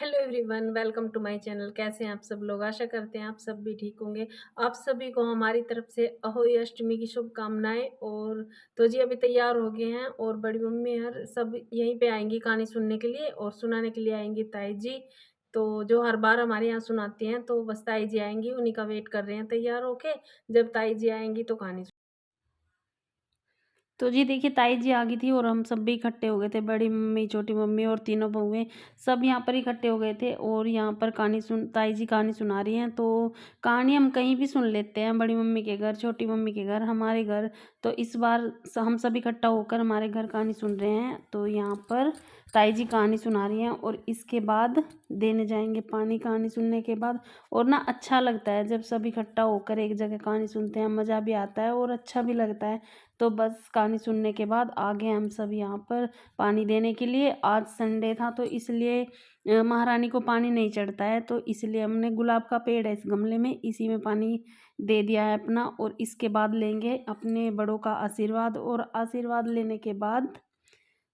Hello everyone, welcome to my channel. कैसे हैं आप सब लोग? आशा करते हैं आप सब भी ठीक होंगे। आप सभी को हमारी तरफ से अहोई अष्टमी की शुभकामनाएं। और तो जी अभी तैयार हो गए हैं और बड़ी मम्मी हर सब यहीं पे आएंगी कहानी सुनने के लिए, और सुनाने के लिए आएंगी ताई जी। तो जो हर बार हमारे यहाँ सुनाती हैं, तो बस ताई जी आएंगी, उन्हीं का वेट कर रहे हैं तैयार होके। जब ताई जी आएंगी तो कहानी तो जी देखिए ताई जी आ गई थी और हम सब भी इकट्ठे हो गए थे, बड़ी मम्मी, छोटी मम्मी और तीनों बहुएँ सब यहाँ पर इकट्ठे हो गए थे और यहाँ पर कहानी सुन ताई जी कहानी सुना रही हैं। तो कहानी हम कहीं भी सुन लेते हैं, बड़ी मम्मी के घर, छोटी मम्मी के घर, हमारे घर। तो इस बार हम सब इकट्ठा होकर हमारे घर कहानी सुन रहे हैं। तो यहाँ पर ताई जी कहानी सुना रही हैं और इसके बाद देने जाएँगे पानी कहानी सुनने के बाद। और ना अच्छा लगता है जब सब इकट्ठा होकर एक जगह कहानी सुनते हैं, मज़ा भी आता है और अच्छा भी लगता है। तो बस कहानी सुनने के बाद आ गए हम सब यहाँ पर पानी देने के लिए। आज संडे था तो इसलिए महारानी को पानी नहीं चढ़ता है, तो इसलिए हमने गुलाब का पेड़ है इस गमले में, इसी में पानी दे दिया है अपना। और इसके बाद लेंगे अपने बड़ों का आशीर्वाद, और आशीर्वाद लेने के बाद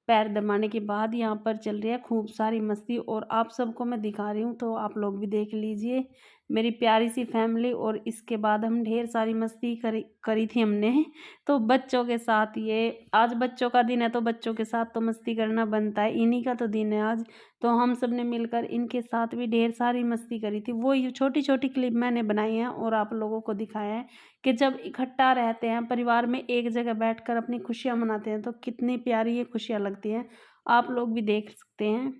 पैर दबाने के बाद यहाँ पर चल रही है खूब सारी मस्ती, और आप सबको मैं दिखा रही हूँ तो आप लोग भी देख लीजिए मेरी प्यारी सी फैमिली। और इसके बाद हम ढेर सारी मस्ती करी करी थी हमने, तो बच्चों के साथ। ये आज बच्चों का दिन है तो बच्चों के साथ तो मस्ती करना बनता है, इन्हीं का तो दिन है आज। तो हम सब ने मिलकर इनके साथ भी ढेर सारी मस्ती करी थी। वो ये छोटी छोटी क्लिप मैंने बनाई हैं और आप लोगों को दिखाया है कि जब इकट्ठा रहते हैं परिवार में, एक जगह बैठकर अपनी खुशियाँ मनाते हैं, तो कितनी प्यारी ये खुशियाँ लगती हैं। आप लोग भी देख सकते हैं।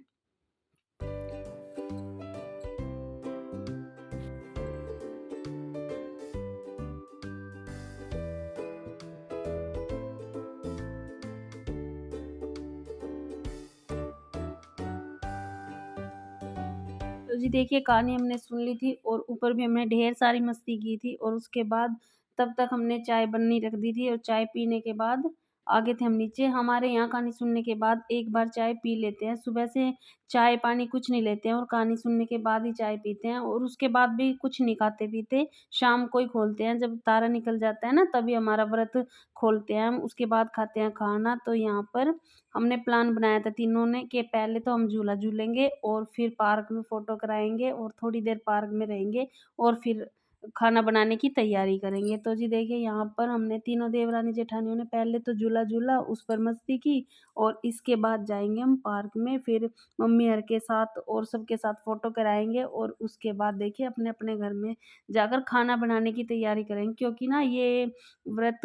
तो जी देखिए कहानी हमने सुन ली थी और ऊपर भी हमने ढेर सारी मस्ती की थी, और उसके बाद तब तक हमने चाय बननी रख दी थी, और चाय पीने के बाद आ गए थे हम नीचे। हमारे यहाँ कहानी सुनने के बाद एक बार चाय पी लेते हैं, सुबह से चाय पानी कुछ नहीं लेते हैं और कहानी सुनने के बाद ही चाय पीते हैं, और उसके बाद भी कुछ नहीं खाते पीते। शाम को ही खोलते हैं, जब तारा निकल जाता है ना तभी हमारा व्रत खोलते हैं हम, उसके बाद खाते हैं खाना। तो यहाँ पर हमने प्लान बनाया था तीनों ने कि पहले तो हम झूला झूलेंगे और फिर पार्क में फ़ोटो कराएँगे और थोड़ी देर पार्क में रहेंगे और फिर खाना बनाने की तैयारी करेंगे। तो जी देखिए यहाँ पर हमने तीनों देवरानी-जेठानियों ने पहले तो झूला झूला, उस पर मस्ती की, और इसके बाद जाएँगे हम पार्क में, फिर मम्मी हर के साथ और सबके साथ फ़ोटो कराएँगे, और उसके बाद देखिए अपने-अपने घर में जाकर खाना बनाने की तैयारी करेंगे। क्योंकि ना ये व्रत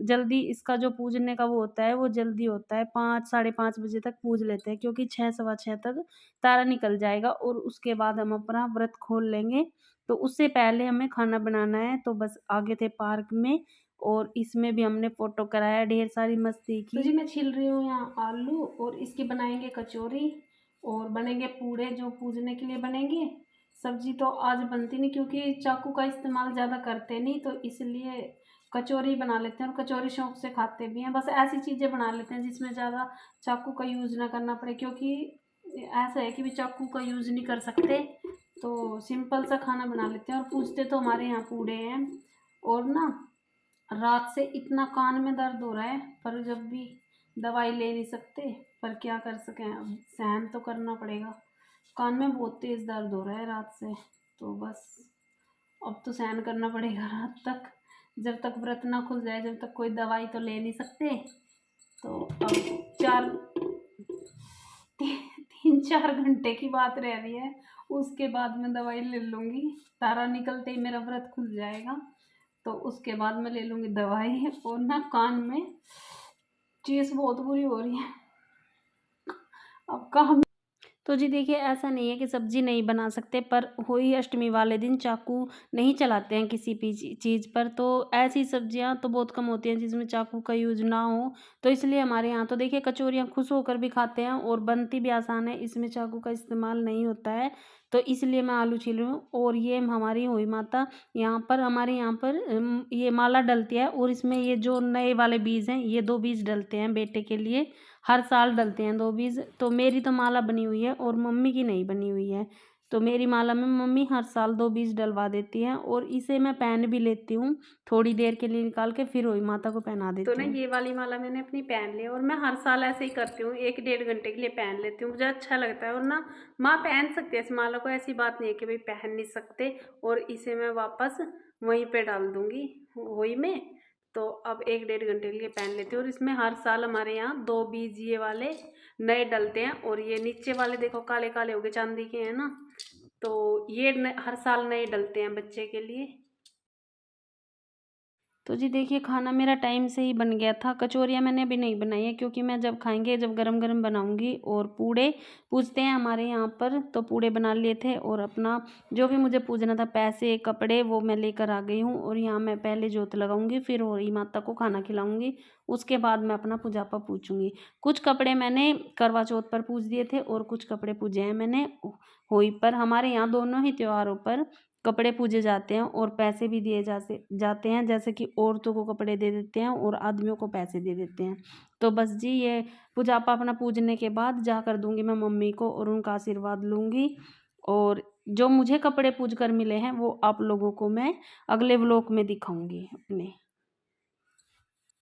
जल्दी इसका जो पूजने का वो होता है, वो जल्दी होता है, 5 साढ़े 5 बजे तक पूज लेते हैं, क्योंकि 6 सवा 6 तक तारा निकल जाएगा और उसके बाद हम अपना व्रत खोल लेंगे। तो उससे पहले हमें खाना बनाना है, तो बस आ गए थे पार्क में और इसमें भी हमने फ़ोटो कराया, ढेर सारी मस्ती तो की। जी मैं छील रही हूँ यहाँ आलू, और इसकी बनाएंगे कचौरी और बनेंगे पूड़े जो पूजने के लिए बनेंगे। सब्जी तो आज बनती नहीं क्योंकि चाकू का इस्तेमाल ज़्यादा करते नहीं, तो इसलिए कचौरी बना लेते हैं, और कचौरी शौक से खाते भी हैं। बस ऐसी चीज़ें बना लेते हैं जिसमें ज़्यादा चाकू का यूज़ ना करना पड़े, क्योंकि ऐसा है कि भी चाकू का यूज़ नहीं कर सकते। तो सिंपल सा खाना बना लेते हैं, और पूछते तो हमारे यहाँ पूड़े हैं। और ना रात से इतना कान में दर्द हो रहा है, पर जब भी दवाई ले नहीं सकते, पर क्या कर सकें, अब सहन तो करना पड़ेगा। कान में बहुत तेज़ दर्द हो रहा है रात से, तो बस अब तो सहन करना पड़ेगा रात तक, जब तक व्रत ना खुल जाए, जब तक कोई दवाई तो ले नहीं सकते। तो अब चार 3-4 घंटे की बात रह रही है, उसके बाद मैं दवाई ले लूँगी। तारा निकलते ही मेरा व्रत खुल जाएगा, तो उसके बाद मैं ले लूँगी दवाई। और ना कान में चीस बहुत बुरी हो रही है, अब कहाँ। तो जी देखिए ऐसा नहीं है कि सब्ज़ी नहीं बना सकते, पर होली अष्टमी वाले दिन चाकू नहीं चलाते हैं किसी भी चीज़ पर। तो ऐसी सब्जियां तो बहुत कम होती हैं जिसमें चाकू का यूज़ ना हो। तो इसलिए हमारे यहाँ तो देखिए कचौरियाँ खुश होकर भी खाते हैं और बनती भी आसान है, इसमें चाकू का इस्तेमाल नहीं होता है। तो इसलिए मैं आलू छील रही हूँ। और ये हमारी हुई माता, यहाँ पर हमारे यहाँ पर ये माला डलती है, और इसमें ये जो नए वाले बीज हैं, ये 2 बीज डलते हैं बेटे के लिए। हर साल डलते हैं 2 बीज। तो मेरी तो माला बनी हुई है और मम्मी की नहीं बनी हुई है। तो मेरी माला में मम्मी हर साल 2 बीज डलवा देती हैं और इसे मैं पहन भी लेती हूँ थोड़ी देर के लिए निकाल के, फिर वही माता को पहना तो देती ना हूँ। ये वाली माला मैंने अपनी पहन ली और मैं हर साल ऐसे ही करती हूँ, 1 डेढ़ घंटे के लिए पहन लेती हूँ, मुझे अच्छा लगता है। और ना माँ पहन सकते हैं इस माला को, ऐसी बात नहीं है कि भाई पहन नहीं सकते। और इसे मैं वापस वहीं पे डाल दूँगी वही में। तो अब 1 डेढ़ घंटे के लिए पहन लेती हूँ और इसमें हर साल हमारे यहाँ 2 बीज ये वाले नए डलते हैं। और ये नीचे वाले देखो काले काले हो गए, चांदी के हैं ना, तो ये हर साल नए डलते हैं बच्चे के लिए। तो जी देखिए, खाना मेरा टाइम से ही बन गया था। कचौरियाँ मैंने अभी नहीं बनाई है क्योंकि मैं जब खाएँगे जब गरम-गरम बनाऊँगी। और पूड़े पूजते हैं हमारे यहाँ पर, तो पूड़े बना लिए थे और अपना जो भी मुझे पूजना था, पैसे, कपड़े, वो मैं लेकर आ गई हूँ। और यहाँ मैं पहले जोत लगाऊँगी, फिर होरी माता को खाना खिलाऊँगी। उसके बाद मैं अपना पूजा-पाठ पूजूँगी। कुछ कपड़े मैंने करवा चौथ पर पूज दिए थे और कुछ कपड़े पूजे हैं मैंने होई पर। हमारे यहाँ दोनों ही त्योहारों पर कपड़े पूजे जाते हैं और पैसे भी दिए जाते हैं, जैसे कि औरतों को कपड़े दे देते हैं और आदमियों को पैसे दे देते हैं। तो बस जी, ये पूजा-पाठ अपना पूजने के बाद जाकर दूँगी मैं मम्मी को और उनका आशीर्वाद लूँगी। और जो मुझे कपड़े पूज कर मिले हैं वो आप लोगों को मैं अगले व्लॉग में दिखाऊँगी अपने।